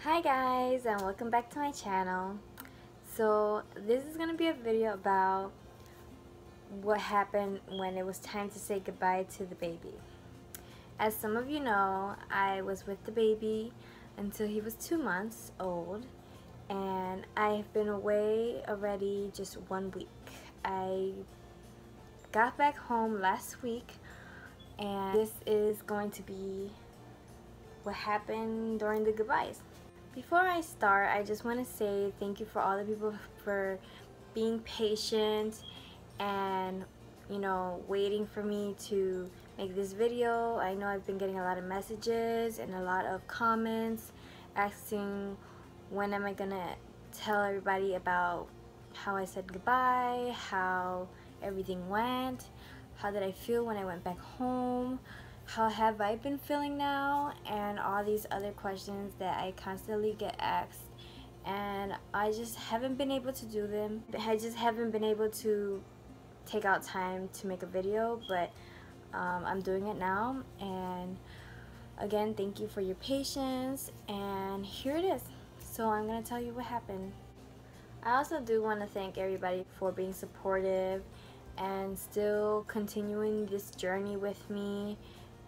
Hi guys, and welcome back to my channel. So this is gonna be a video about what happened when it was time to say goodbye to the baby. As some of you know, I was with the baby until he was 2 months old, and I've been away already just 1 week. I got back home last week, and this is going to be what happened during the goodbyes. Before I start, I just want to say thank you for all the people for being patient and waiting for me to make this video. I know I've been getting a lot of messages and a lot of comments asking when am I gonna tell everybody about how I said goodbye, how everything went, how did I feel when I went back home, how have I been feeling now, and all these other questions that I constantly get asked, and I just haven't been able to do them. I just haven't been able to take out time to make a video, but I'm doing it now. And again, thank you for your patience, and here it is. So I'm gonna tell you what happened. I also do want to thank everybody for being supportive and still continuing this journey with me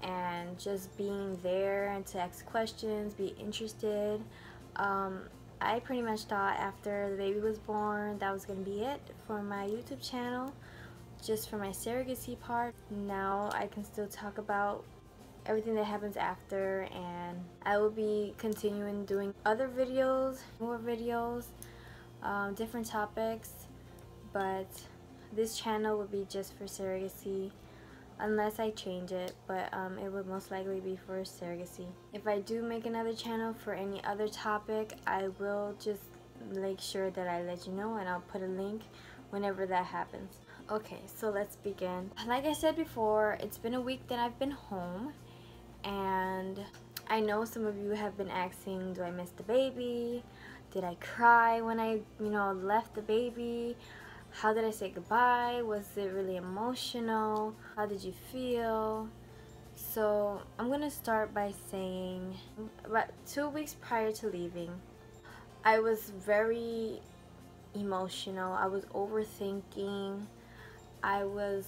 and just being there and to ask questions, be interested. I pretty much thought after the baby was born that was going to be it for my YouTube channel, just for my surrogacy part. Now I can still talk about everything that happens after, and I will be continuing doing other videos, more videos, different topics, but this channel will be just for surrogacy unless I change it, but it would most likely be for surrogacy. If I do make another channel for any other topic, I will just make sure that I let you know, and I'll put a link whenever that happens. Okay, so let's begin. Like I said before, it's been a week that I've been home, and I know some of you have been asking, do I miss the baby? Did I cry when I left the baby? How did I say goodbye? Was it really emotional? How did you feel? So I'm gonna start by saying about 2 weeks prior to leaving, I was very emotional. I was overthinking. I was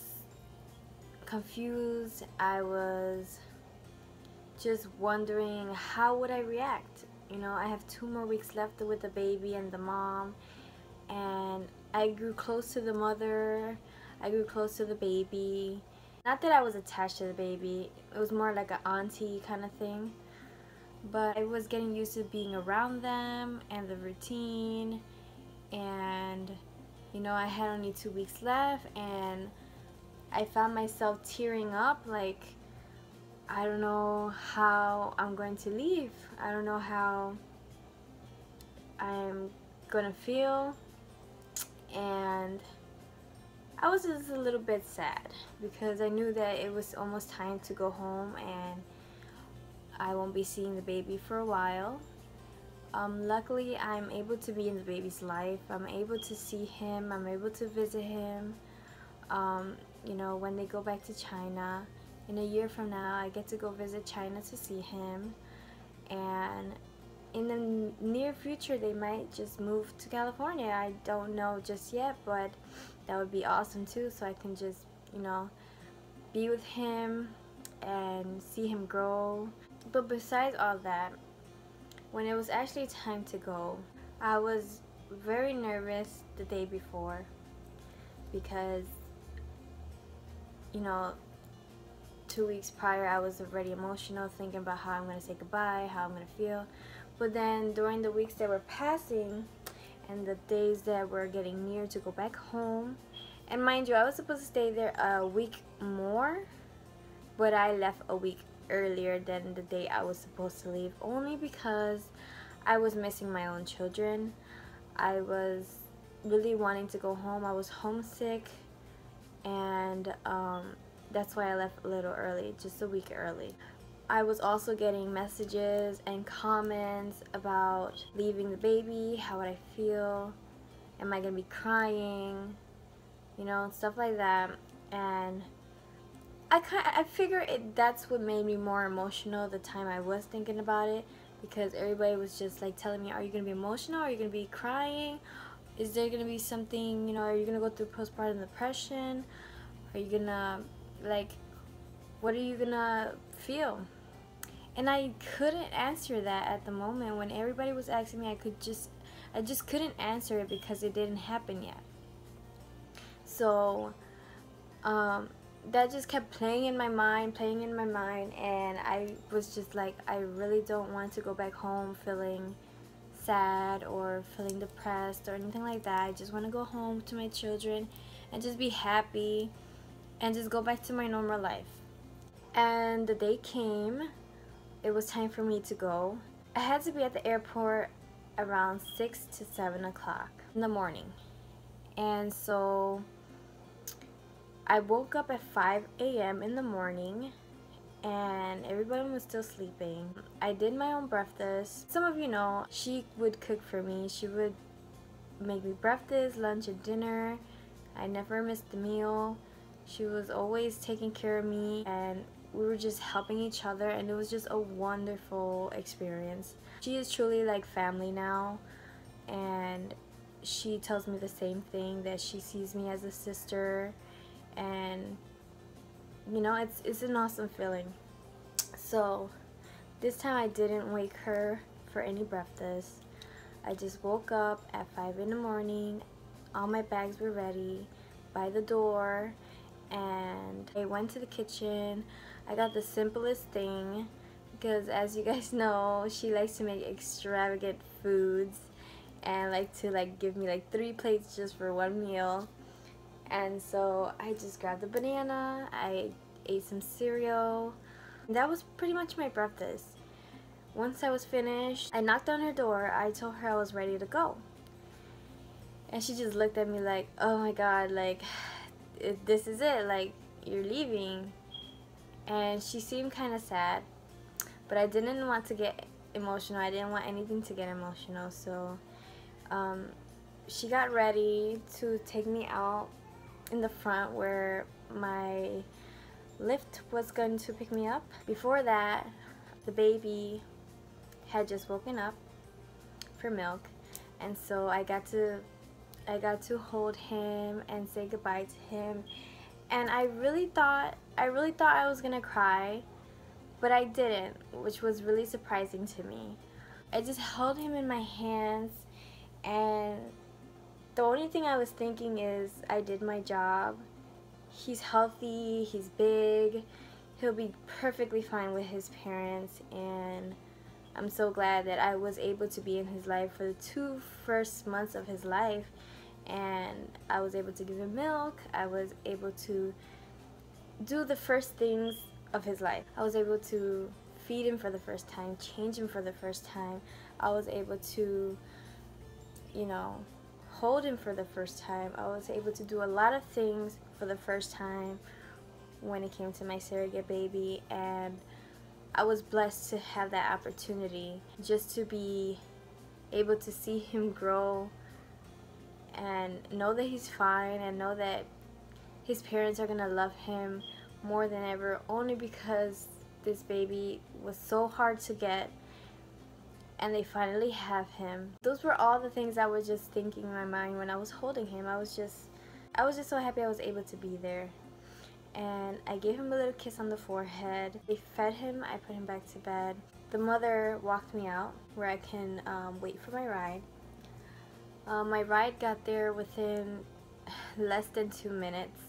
confused. I was just wondering how would I react. I have 2 more weeks left with the baby and the mom, and I grew close to the mother, I grew close to the baby. Not that I was attached to the baby, it was more like an auntie kind of thing. But I was getting used to being around them and the routine, and I had only 2 weeks left, and I found myself tearing up, like I don't know how I'm going to leave. I don't know how I'm gonna feel. And I was just a little bit sad because I knew that it was almost time to go home and I won't be seeing the baby for a while. Luckily, I'm able to be in the baby's life. I'm able to see him. I'm able to visit him. When they go back to China, in a year from now, I get to go visit China to see him. And in the near future, they might just move to California. I don't know just yet, but that would be awesome too, so I can just be with him and see him grow. But besides all that, when it was actually time to go, I was very nervous the day before because 2 weeks prior I was already emotional, thinking about how I'm going to say goodbye, how I'm going to feel. But then during the weeks that were passing and the days that were getting near to go back home, and mind you, I was supposed to stay there a week more, but I left a week earlier than the day I was supposed to leave, only because I was missing my own children. I was really wanting to go home. I was homesick, and that's why I left a little early, just a week early. I was also getting messages and comments about leaving the baby. How would I feel? Am I gonna be crying? Stuff like that. And I figure that's what made me more emotional the time I was thinking about it, because everybody was just like telling me, are you gonna be emotional, are you gonna be crying, is there gonna be something, you know, are you gonna go through postpartum depression, are you gonna, like, what are you gonna feel? And I couldn't answer that at the moment. When everybody was asking me, I just couldn't answer it because it didn't happen yet. So that just kept playing in my mind, and I was just like, I really don't want to go back home feeling sad or feeling depressed or anything like that. I just want to go home to my children and just be happy and just go back to my normal life. And the day came. It was time for me to go. I had to be at the airport around 6 to 7 o'clock in the morning. And so I woke up at 5 a.m. in the morning and everybody was still sleeping. I did my own breakfast. Some of you know, she would cook for me. She would make me breakfast, lunch, and dinner. I never missed a meal. She was always taking care of me, and we were just helping each other, and it was just a wonderful experience. She is truly like family now, and she tells me the same thing, that she sees me as a sister, and you know, it's an awesome feeling. So this time I didn't wake her for any breakfast. I just woke up at 5 in the morning. All my bags were ready by the door, and I went to the kitchen. I got the simplest thing because, as you guys know, she likes to make extravagant foods and like to give me 3 plates just for one meal. And so I just grabbed a banana, I ate some cereal. That was pretty much my breakfast. Once I was finished, I knocked on her door. I told her I was ready to go. And she just looked at me like, oh my god, like, this is it, like, you're leaving. And she seemed kind of sad, but I didn't want to get emotional. I didn't want anything to get emotional. So she got ready to take me out in the front where my Lyft was going to pick me up. Before that, the baby had just woken up for milk, and so I got to hold him and say goodbye to him. And I really thought I was gonna cry, but I didn't, which was really surprising to me. I just held him in my hands, and the only thing I was thinking is, I did my job. He's healthy, he's big, he'll be perfectly fine with his parents, and I'm so glad that I was able to be in his life for the 2 first months of his life. And I was able to give him milk. I was able to do the first things of his life. I was able to feed him for the first time, change him for the first time. I was able to, you know, hold him for the first time. I was able to do a lot of things for the first time when it came to my surrogate baby, and I was blessed to have that opportunity, just to be able to see him grow and know that he's fine, and know that his parents are gonna love him more than ever, only because this baby was so hard to get and they finally have him. Those were all the things I was just thinking in my mind when I was holding him. I was just so happy I was able to be there. And I gave him a little kiss on the forehead. They fed him. I put him back to bed. The mother walked me out where I can wait for my ride. My ride got there within less than 2 minutes,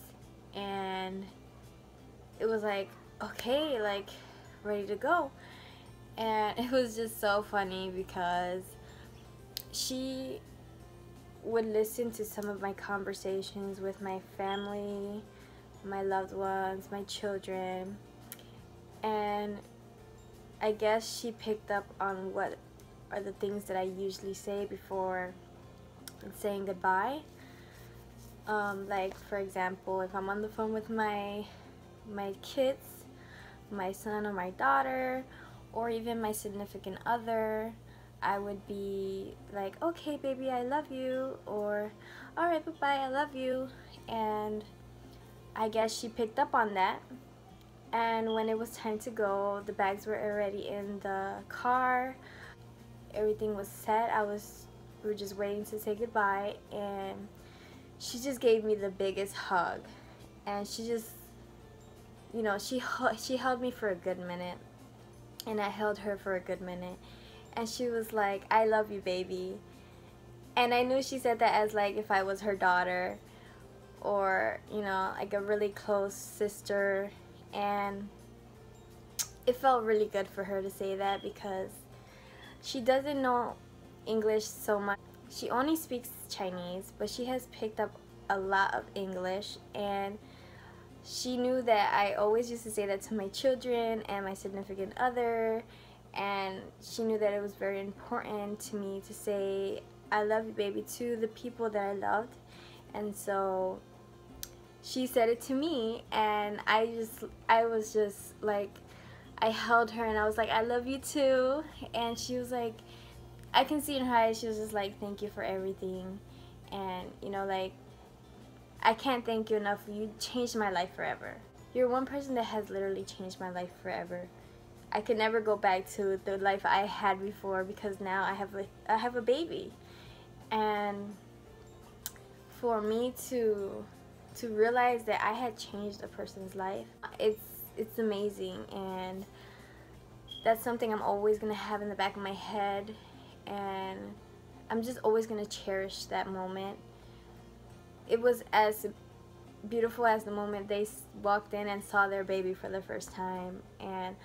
and it was like, okay, like, ready to go. And it was just so funny because she would listen to some of my conversations with my family, my loved ones, my children, and I guess she picked up on what are the things that I usually say before saying goodbye. Like, for example, if I'm on the phone with my kids, my son or my daughter, or even my significant other, I would be like, okay baby, I love you, or alright, bye-bye, I love you. And I guess she picked up on that, and when it was time to go, the bags were already in the car. everything was set. We were just waiting to say goodbye, and she just gave me the biggest hug, and she just, you know, she held me for a good minute, and I held her for a good minute, and she was like, "I love you, baby." And I knew she said that as like if I was her daughter, or, you know, like a really close sister. And it felt really good for her to say that, because she doesn't know English so much. She only speaks Chinese, but she has picked up a lot of English, and she knew that I always used to say that to my children and my significant other, and she knew that it was very important to me to say "I love you, baby" to the people that I loved. And so she said it to me, and I was just like, I held her and I was like, "I love you too." And she was like, I can see in her eyes, she was just like, "Thank you for everything." And, you know, like, I can't thank you enough. You changed my life forever. You're one person that has literally changed my life forever. I could never go back to the life I had before, because now I have a baby. And for me to realize that I had changed a person's life, it's amazing, and that's something I'm always gonna have in the back of my head, and I'm just always gonna cherish that moment. It was as beautiful as the moment they walked in and saw their baby for the first time, and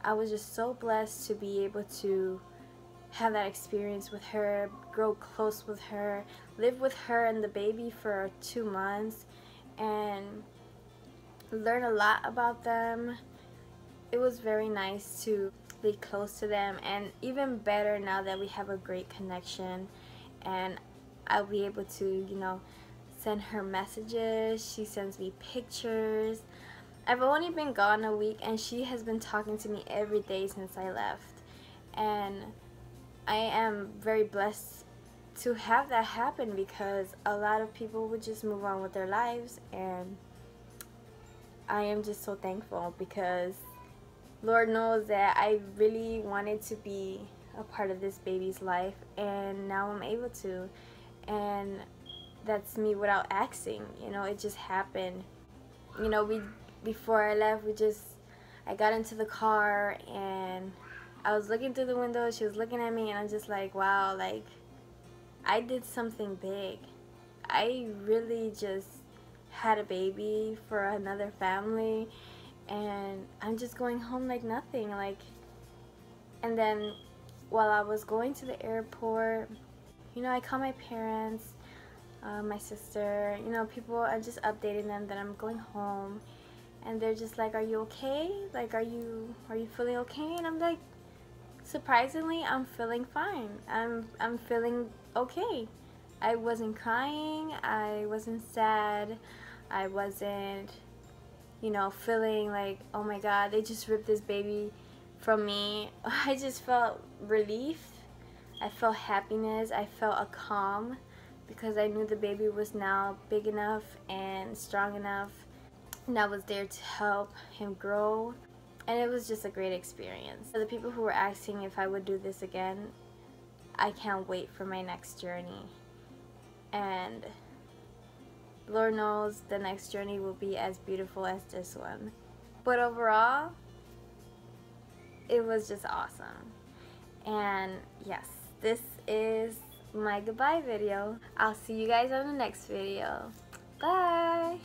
I was just so blessed to be able to have that experience with her, grow close with her, live with her and the baby for 2 months, and learn a lot about them. It was very nice to be close to them, and even better now that we have a great connection, and I'll be able to, you know, send her messages. She sends me pictures. I've only been gone a week, and she has been talking to me every day since I left, and I am very blessed to have that happen, because a lot of people would just move on with their lives, and I am just so thankful, because Lord knows that I really wanted to be a part of this baby's life, and now I'm able to, and that's me without asking. You know, it just happened. You know, before I left, I got into the car, and I was looking through the window, she was looking at me, and I'm just like, wow, like, I did something big. I really just had a baby for another family, and I'm just going home like nothing. Like, and then while I was going to the airport, you know, I called my parents, my sister, you know, people. I just updated them that I'm going home, and they're just like, "Are you okay? Like, are you feeling okay?" And I'm like, surprisingly, I'm feeling fine. I'm feeling okay. I wasn't crying, I wasn't sad, I wasn't, you know, feeling like, oh my god, they just ripped this baby from me. I just felt relief. I felt happiness. I felt a calm, because I knew the baby was now big enough and strong enough, and I was there to help him grow. And it was just a great experience. For the people who were asking if I would do this again, I can't wait for my next journey. And Lord knows the next journey will be as beautiful as this one. But overall, it was just awesome. And yes, this is my goodbye video. I'll see you guys on the next video. Bye!